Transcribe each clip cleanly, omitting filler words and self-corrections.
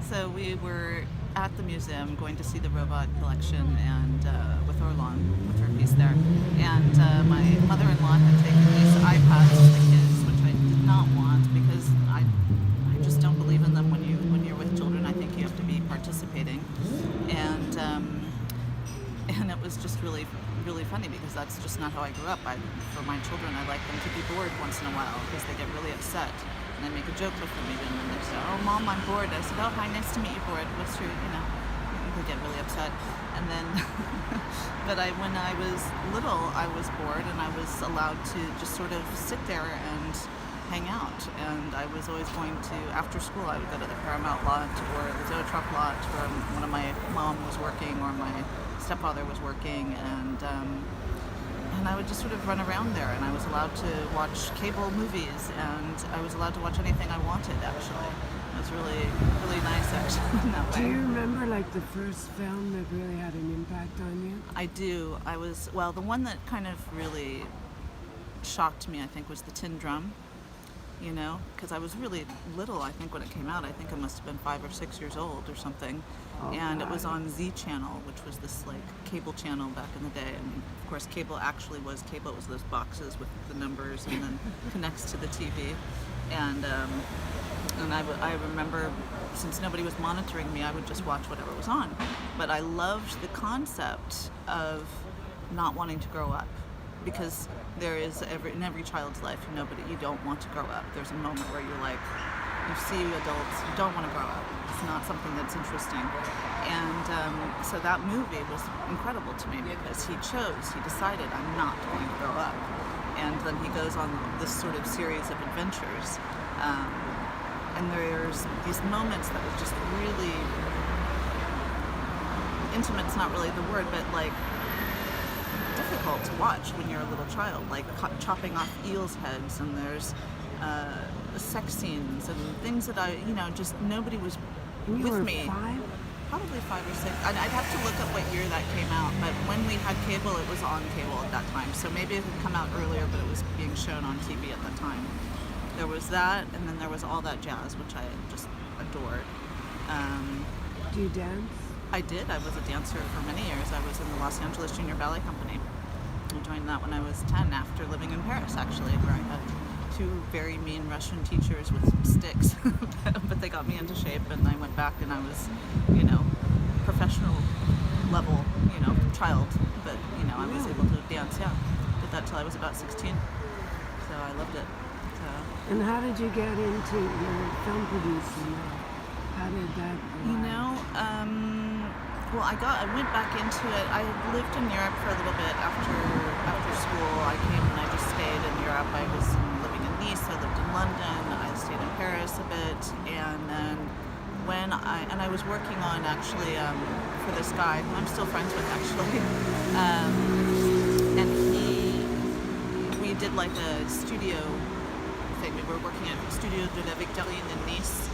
So we were at the museum going to see the robot collection and with Orlan, with her piece there. And my mother-in-law had taken these iPads to the kids, which I did not want because I just don't believe in them when you're with children. I think you have to be participating. And it was just really, really funny because that's just not how I grew up. For my children, I like them to be bored once in a while because they get really upset. And I make a joke with them even, and they say, "Oh, Mom, I'm bored." I said, "Oh, hi, nice to meet you, bored. What's your, they get really upset. And then, but when I was little, I was bored and I was allowed to just sort of sit there and hang out. And I was always going to, after school, I would go to the Paramount lot or the Zoetrope lot where one of my mom was working or my stepfather was working, and I would just sort of run around there, and I was allowed to watch cable movies, and I was allowed to watch anything I wanted, actually. It was really, really nice, actually, in that way. Do you remember, like, the first film that really had an impact on you? I do. The one that kind of really shocked me, I think, was The Tin Drum, because I was really little, I think, when it came out. I think I must have been 5 or 6 years old or something. Oh, and God. It was on Z Channel, which was this, cable channel back in the day. And, of course, cable actually was cable. It was those boxes with the numbers and then connects to the TV. And I remember, since nobody was monitoring me, I would just watch whatever was on. But I loved the concept of not wanting to grow up, because there is in every child's life, you don't want to grow up. There's a moment where you're like, you see adults, you don't want to grow up. It's not something that's interesting. And so that movie was incredible to me because he decided, I'm not going to grow up. And then he goes on this sort of series of adventures. And there's these moments that were just really intimate's not really the word, but difficult to watch when you're a little child, like chopping off eels' heads, and there's sex scenes and things that just nobody was You with were me. 5? Probably 5 or 6. I'd have to look up what year that came out, but when we had cable, it was on cable at that time. So maybe it had come out earlier, but it was being shown on TV at that time. There was that, and then there was All That Jazz, which I just adored. Do you dance? I did. I was a dancer for many years. I was in the Los Angeles Junior Ballet Company. I joined that when I was 10, after living in Paris, actually, where I had 2 very mean Russian teachers with sticks, but they got me into shape, and I went back, and I was, professional level, child, but, I was able to dance, yeah. Did that till I was about 16, so I loved it. And how did you get into your film producing? How did that I went back into it. I lived in Europe for a little bit after school. I came and I just stayed in Europe. I was living in Nice, I lived in London, I stayed in Paris a bit, and then I was working on actually for this guy who I'm still friends with, actually, and we did like a studio thing. We were working at Studio de la Victorine in Nice,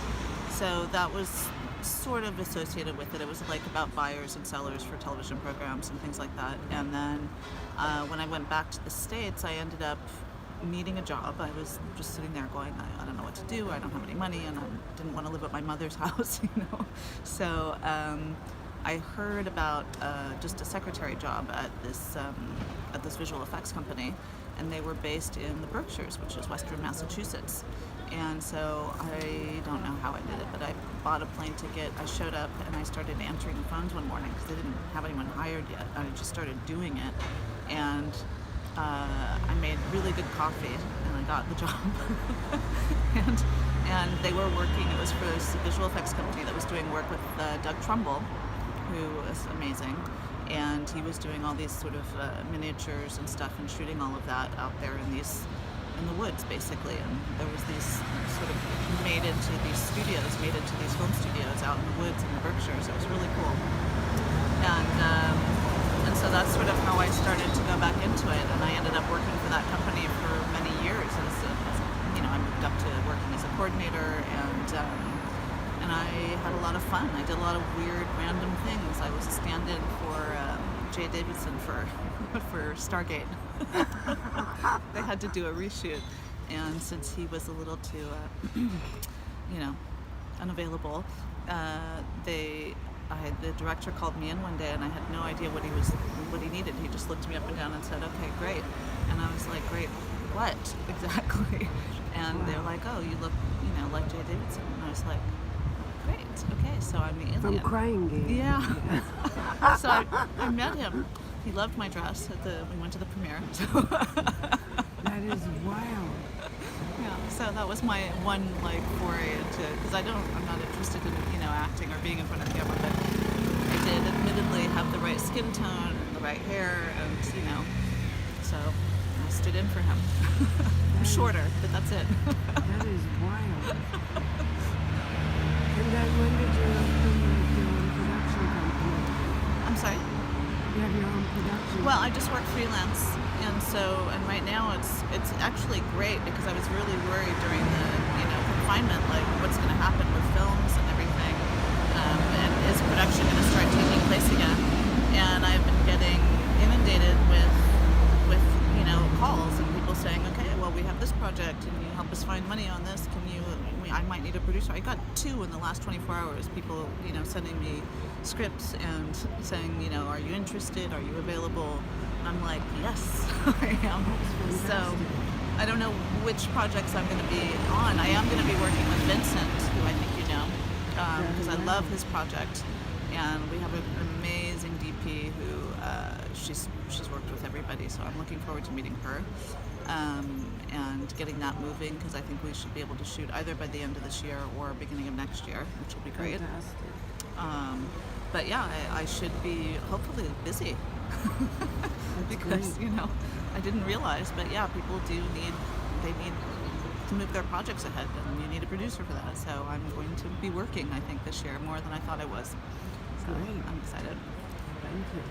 so that was sort of associated with it. It was about buyers and sellers for television programs and things like that. And then when I went back to the States, I ended up needing a job. I was just sitting there going, I don't know what to do. I don't have any money, and I didn't want to live at my mother's house, So I heard about just a secretary job at this visual effects company, and they were based in the Berkshires, which is Western Massachusetts. And so I don't know how I did it, but I bought a plane ticket. I showed up and I started answering the phones one morning because they didn't have anyone hired yet. I just started doing it, and I made really good coffee, and I got the job. and they were working. It was for this visual effects company that was doing work with Doug Trumbull, who was amazing. And he was doing all these sort of miniatures and stuff, and shooting all of that out there in the woods, basically. And there was these sort of made into these film studios out in the woods in the Berkshires. It was really cool. And so that's sort of how I started to go back into it. And I ended up working for that company for many years. I moved up to working as a coordinator, and I had a lot of fun. I did a lot of weird, random things. I was a stand-in for Jay Davidson for Stargate. They had to do a reshoot, and since he was a little too, unavailable, the director called me in one day, and I had no idea what he needed. He just looked me up and down and said, "Okay, great," and I was like, "Great, what exactly?" And they're like, "Oh, you look, like Jay Davidson," and I was like, "Great, okay, so I'm the alien." From Crying Game. Yeah. So I met him. He loved my dress we went to the premiere. So That is wild. yeah, so that was my one foray into, because I'm not interested in acting or being in front of the camera, but I did admittedly have the right skin tone and the right hair, and so I stood in for him. I'm shorter, but that's it. That is wild. And then when did you open your own production company? I'm sorry? You have your own production? Well, I just work freelance, and right now it's actually great, because I was really worried during the confinement, like what's going to happen with films and everything, and is production going to start taking place again? And I've been getting inundated with calls and people saying, "Okay, well, we have this project, and you help us find money on this. I might need a producer." I got 2 in the last 24 hours. People sending me scripts and saying, "Are you interested? Are you available?" And I'm like, "Yes, I am." So I don't know which projects I'm going to be on. I am going to be working with Vincent, who I think you know, because I love his project, and we have an amazing DP who she's worked with everybody. So I'm looking forward to meeting her and getting that moving, because I think we should be able to shoot either by the end of this year or beginning of next year, which will be great. Fantastic. But yeah, I should be hopefully busy because I didn't realize, but yeah, people need to move their projects ahead, and you need a producer for that. So I'm going to be working, I think, this year more than I thought I was. So Great. I'm excited. Thank you.